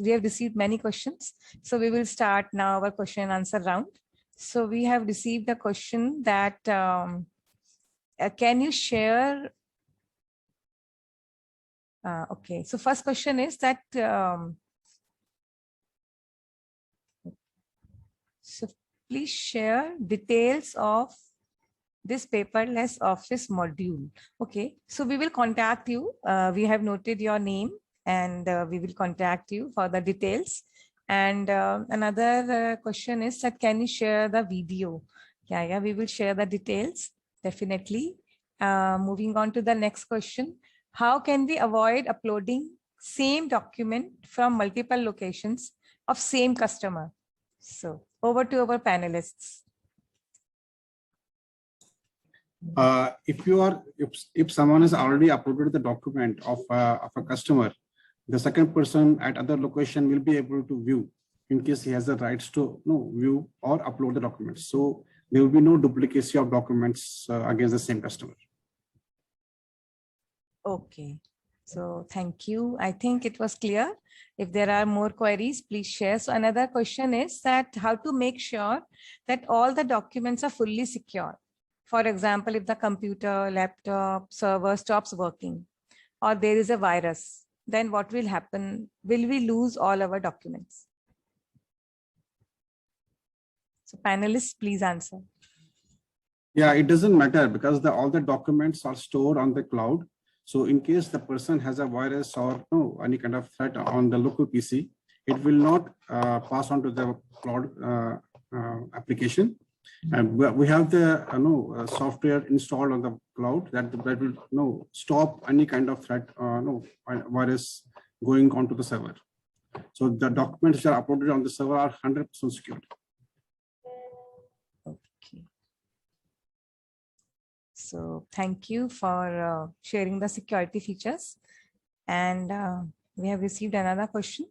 we have received many questions. So we will start now our question and answer round. So we have received a question that can you share? Okay, so first question is that so please share details of this paperless office module. Okay, so we will contact you. We have noted your name and we will contact you for the details. And another question is that can you share the video? Yeah, we will share the details, definitely. Moving on to the next question. How can we avoid uploading same document from multiple locations of same customer? So over to our panelists. If someone has already uploaded the document of a customer, the second person at other location will be able to view in case he has the rights to view or upload the documents. So there will be no duplicacy of documents against the same customer. Okay, so thank you. I think it was clear. If there are more queries, please share. So another question is that how to make sure that all the documents are fully secure. For example, if the computer, laptop, server stops working or there is a virus, then what will happen? Will we lose all our documents? So panelists, please answer. Yeah, it doesn't matter because all the documents are stored on the cloud. So in case the person has a virus or any kind of threat on the local PC, it will not pass on to the cloud application. And we have the software installed on the cloud that will stop any kind of threat virus going onto the server. So the documents that are uploaded on the server are 100% secure. Okay. So thank you for sharing the security features. And we have received another question.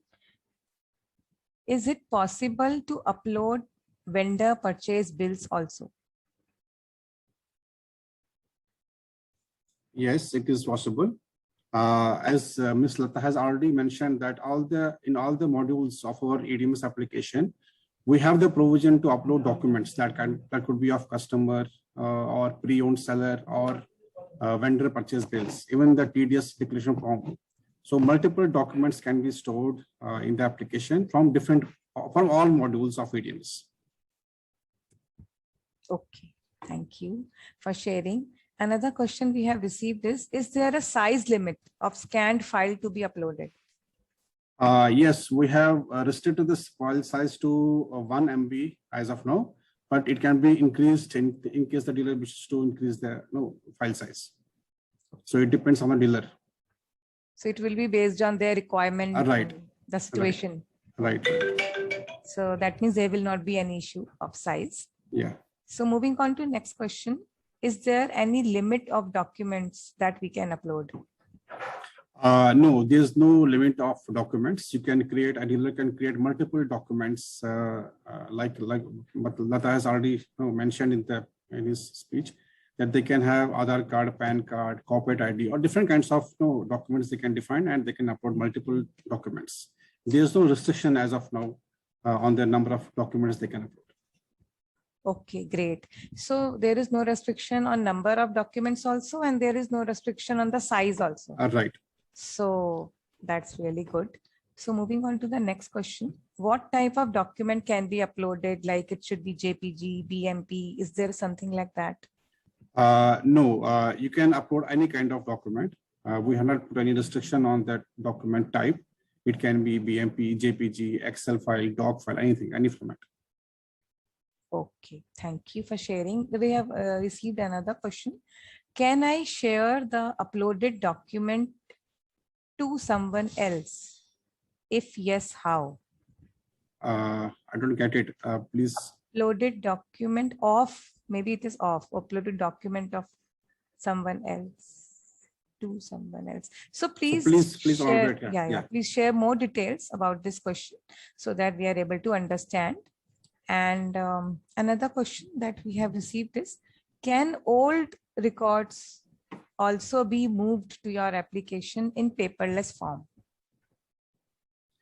Is it possible to upload vendor purchase bills also? Yes, it is possible. As Ms. Lata has already mentioned that in all the modules of our ADMS application, we have the provision to upload documents that could be of customer or pre-owned seller or vendor purchase bills, even the TDS declaration form. So multiple documents can be stored in the application from all modules of ADMS. Okay, thank you for sharing. Another question we have received is there a size limit of scanned file to be uploaded? Yes, we have restricted this file size to 1 MB as of now, but it can be increased in case the dealer wishes to increase the file size. So it depends on the dealer. So it will be based on their requirement, right. The situation. Right. So that means there will not be any issue of size. Yeah. So moving on to next question, is there any limit of documents that we can upload? No, there's no limit of documents. You can create, a dealer can create multiple documents like Lata has already mentioned in his speech that they can have Aadhaar card, PAN card, corporate ID, or different kinds of documents they can define, and they can upload multiple documents. There's no restriction as of now on the number of documents they can upload. Okay, great. So there is no restriction on number of documents also, and there is no restriction on the size also. Right. So that's really good. So moving on to the next question, what type of document can be uploaded? Like it should be JPG, BMP. Is there something like that? No, you can upload any kind of document. We have not put any restriction on that document type. It can be BMP, JPG, Excel file, doc file, anything, any format. Okay, thank you for sharing. We have received another question. Can I share the uploaded document to someone else? If yes, how? I don't get it. Please. Uploaded document of, maybe it is off, uploaded document of someone else to someone else. So please, share, please share more details about this question so that we are able to understand. And another question that we have received is, can old records also be moved to your application in paperless form?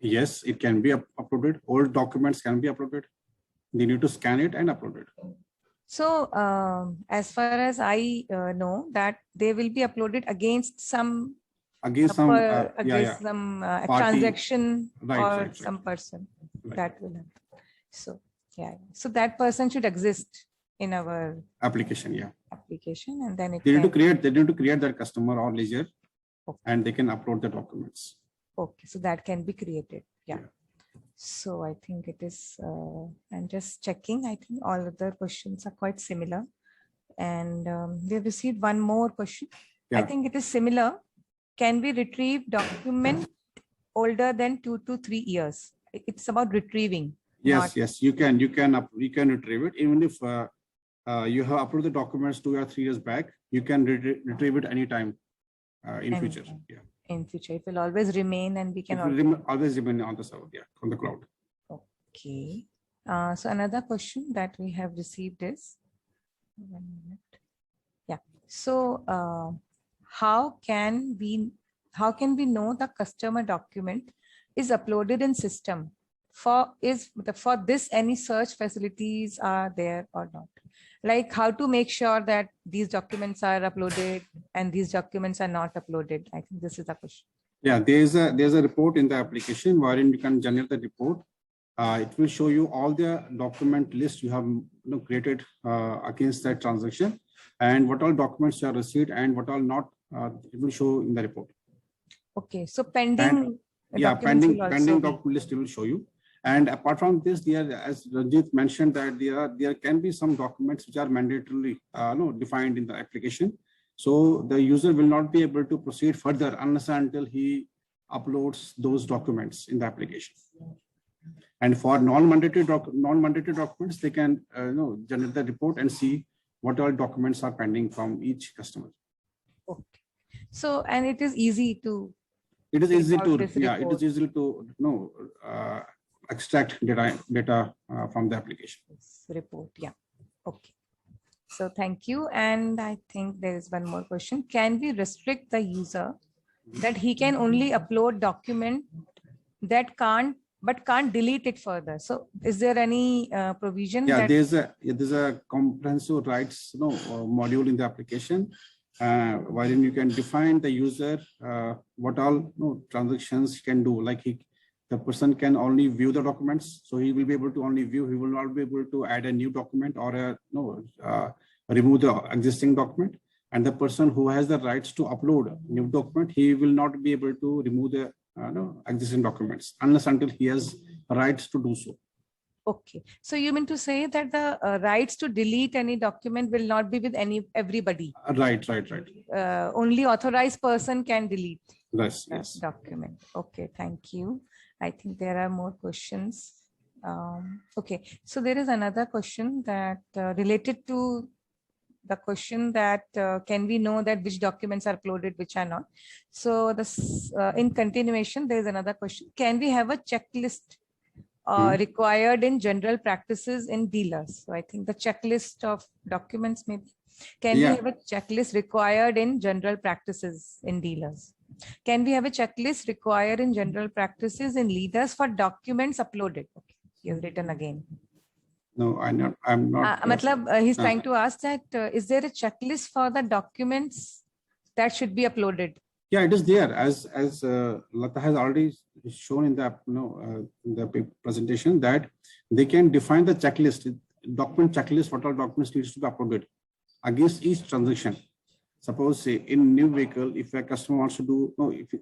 Yes, it can be uploaded. Old documents can be uploaded. They need to scan it and upload it. So as far as I know, that they will be uploaded against some Against some, against some Party. transaction or Right. some person Right. that will happen. So yeah, so that person should exist in our Application, yeah. application, and then it They need to can, create that customer or ledger, Okay. and they can upload the documents. okay, so that can be created. Yeah. Yeah. So I think it is, I'm just checking. I think all other questions are quite similar. And we have received one more question. I Yeah. think it is similar. Can we retrieve document older than 2 to 3 years? It's about retrieving. Yes, yes, you can retrieve it. Even if you have uploaded the documents 2 or 3 years back, you can retrieve it anytime in future. Anytime. Yeah. In future, it will always remain, and we can It will always remain on the server, yeah, on the cloud. Okay. So another question that we have received is, 1 minute. Yeah. So how can we know the customer document is uploaded in system? For this, any search facilities are there or not? Like how to make sure that these documents are uploaded and these documents are not uploaded? I think this is the question. Yeah, there's a report in the application wherein you can generate the report. It will show you all the document list you have created against that transaction, and what all documents you have received and what all not. It will show in the report. Okay, so pending. Pending document list it will show you. And apart from this, as Ranjit mentioned, that there can be some documents which are mandatorily defined in the application. So the user will not be able to proceed further unless until he uploads those documents in the application. And for non-mandatory documents, they can generate the report and see what all documents are pending from each customer. Okay. So, and it is easy to. It is easy to extract data from the application. Report, yeah. Okay. So thank you. And I think there is one more question. Can we restrict the user that he can only upload document that can't delete it further? So is there any provision? Yeah, there's a comprehensive rights module in the application wherein you can define the user what all transactions he can do. Like the person can only view the documents, so he will be able to only view. He will not be able to add a new document or remove the existing document. And the person who has the rights to upload a new document, he will not be able to remove the existing documents unless until he has rights to do so. Okay, so you mean to say that the rights to delete any document will not be with everybody? Right. Only authorized person can delete. Yes. Document. Okay, thank you. I think there are more questions. Okay, so there is another question that related to the question that can we know that which documents are uploaded, which are not? So this in continuation, there is another question. Can we have a checklist required in general practices in dealers? So I think the checklist of documents maybe. Can we have a checklist required in general practices in dealers? Can we have a checklist required in general practices in leaders for documents uploaded? Okay, he has written again. No, I'm not. He's trying to ask that is there a checklist for the documents that should be uploaded? Yeah, it is there, as Lata has already shown in the the presentation, that they can define the checklist, document checklist, what all documents needs to be uploaded against each transaction. Suppose say in new vehicle, if a customer wants to do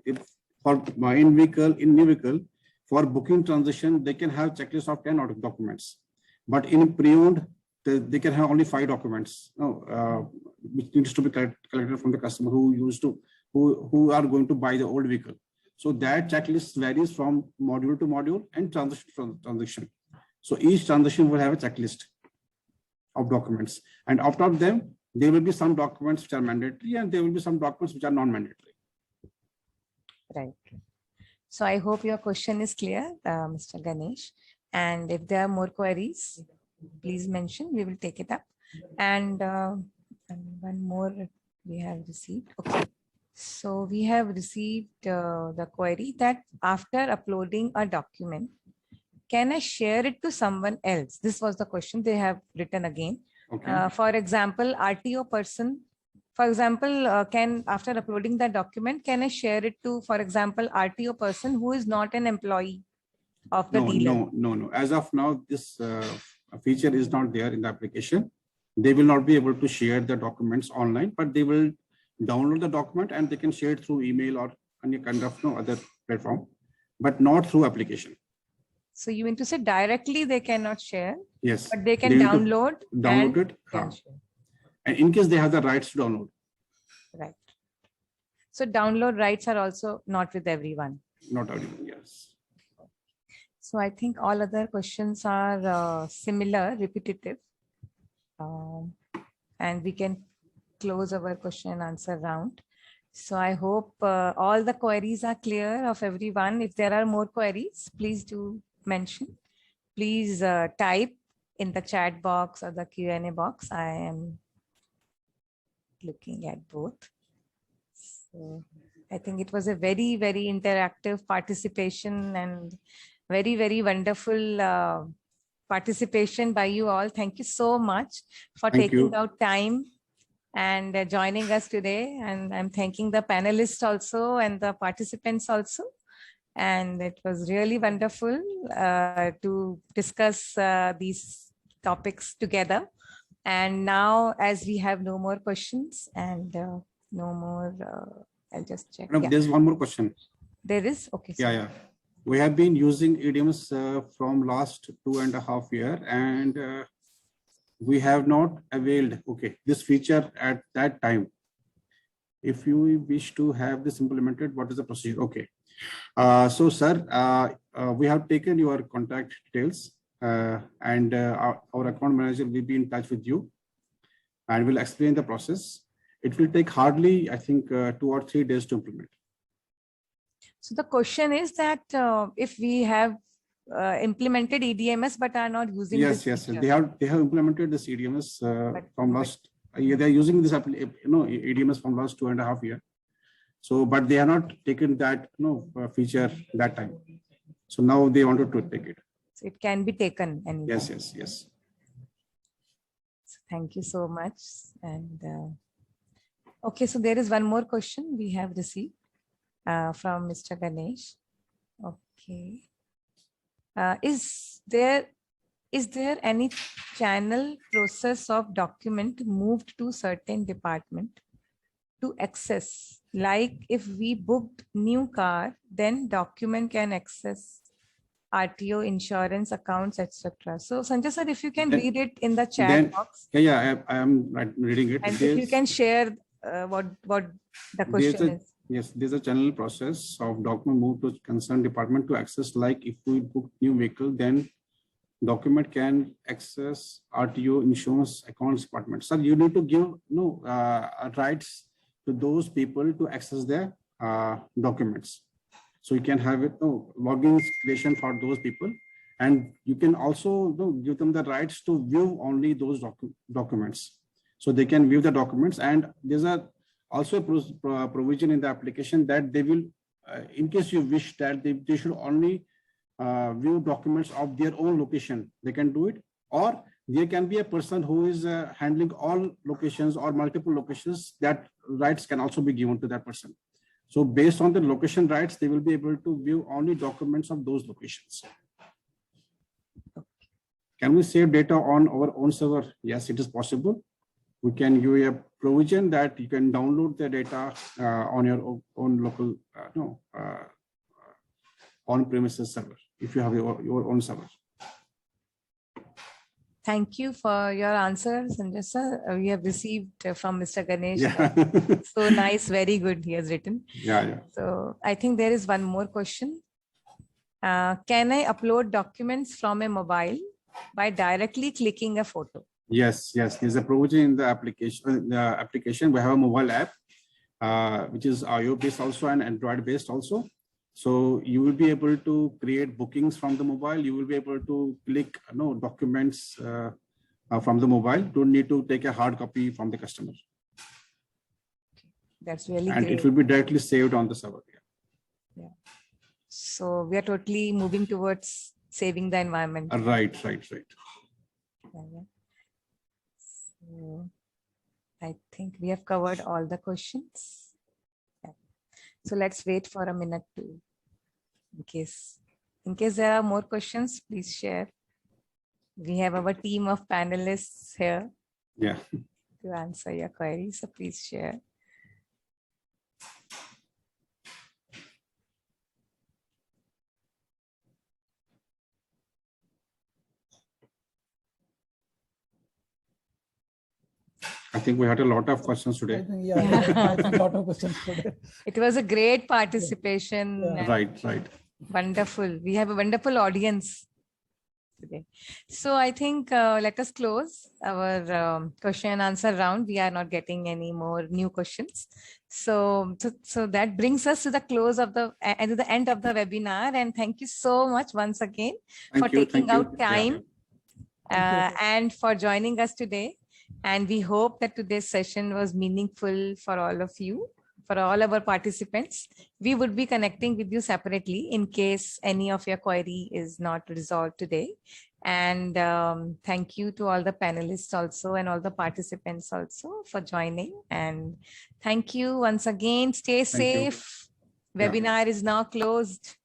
if for in new vehicle for booking transaction, they can have checklist of 10 documents, but in pre-owned they can have only 5 documents which needs to be collected from the customer who are going to buy the old vehicle. So that checklist varies from module to module and transaction to transaction. So each transaction will have a checklist of documents, and out of them there will be some documents which are mandatory and there will be some documents which are non-mandatory. Right. So I hope your question is clear, Mr. Ganesh. And if there are more queries, please mention, we will take it up. And one more we have received. Okay. So we have received the query that after uploading a document, can I share it to someone else? This was the question they have written again. Okay. For example, RTO person, for example, can after uploading the document, can I share it to, for example, RTO person who is not an employee of the dealer? No. As of now, this feature is not there in the application. They will not be able to share the documents online, but they will download the document and they can share it through email or any kind of other platform, but not through application. So you mean to say directly they cannot share, Yes. but they can need to download download and it. can share. And in case they have the rights to download. Right. So download rights are also not with everyone. Not everyone, yes. So I think all other questions are similar, repetitive. And we can close our question and answer round. So I hope all the queries are clear of everyone. If there are more queries, please do mention. Please type in the chat box or the Q&A box. I am looking at both. So I think it was a very, very interactive participation and very, very wonderful participation by you all. Thank you so much for taking out time and joining us today. And I'm thanking the panelists also and the participants also. And it was really wonderful to discuss these topics together. And now, as we have no more questions and no more, I'll just check. No, there's one more question. There is? Okay. Yeah. We have been using idioms from last 2.5 years, and we have not availed this feature at that time. If you wish to have this implemented, what is the procedure? So sir, we have taken your contact details and our account manager will be in touch with you and will explain the process. It will take hardly, I think, 2 or 3 days to implement. So the question is that if we have implemented EDMS but are not using yes, they have implemented this EDMS from last year. They are using this EDMS from last 2.5 years. So, but they have not taken that feature that time. So now they wanted to take it. So it can be taken anytime. Yes. So thank you so much. And okay, so there is one more question we have received from Mr. Ganesh. Okay. Is there any channel process of document moved to certain department to access? Like if we booked new car, then document can access RTO, insurance, accounts, etc. So Sanjay sir, if you can read it in the chat box. Yeah, I am reading it. And if you can share what the question is. Yes, there's a channel process of document moved to concerned department to access. Like if we book new vehicle, then document can access RTO, insurance, accounts department. Sir, you need to give rights to those people to access their documents. So you can have it login creation for those people, and you can also give them the rights to view only those documents. So they can view the documents, and there's also a provision in the application that they will, in case you wish that they should only view documents of their own location, they can do it, or there can be a person who is handling all locations or multiple locations. That rights can also be given to that person. So based on the location rights, they will be able to view only documents of those locations. Can we save data on our own server? Yes, it is possible. We can give you a provision that you can download the data on your own local, on-premises server, if you have your own server. Thank you for your answers, Sanjay sir. We have received from Mr. Ganesh. Yeah. So nice, very good, he has written. Yeah. So I think there is one more question. Can I upload documents from a mobile by directly clicking a photo? Yes. There's a provision in the application. We have a mobile app, which is iOS based also and Android based also. So you will be able to create bookings from the mobile. You will be able to click documents from the mobile. Don't need to take a hard copy from the customer. That's really and great. it will be directly saved on the server. So we are totally moving towards saving the environment. Right. Yeah. So I think we have covered all the questions. Yeah. So let's wait for a minute to, in case there are more questions, please share. We have our team of panelists here Yeah. to answer your queries, so please share. I think we had a lot of questions today. I think, I think a lot of questions today. It was a great participation. Yeah. Right. Wonderful. We have a wonderful audience today. So I think let us close our question and answer round. We are not getting any more new questions. So that brings us to the close of the to the end of the webinar. And thank you so much once again for taking out time and for joining us today. And we hope that today's session was meaningful for all of you, for all our participants. We would be connecting with you separately in case any of your query is not resolved today. And thank you to all the panelists also and all the participants also for joining. And thank you once again. Stay safe. Webinar is now closed.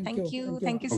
Thank you. Thank you so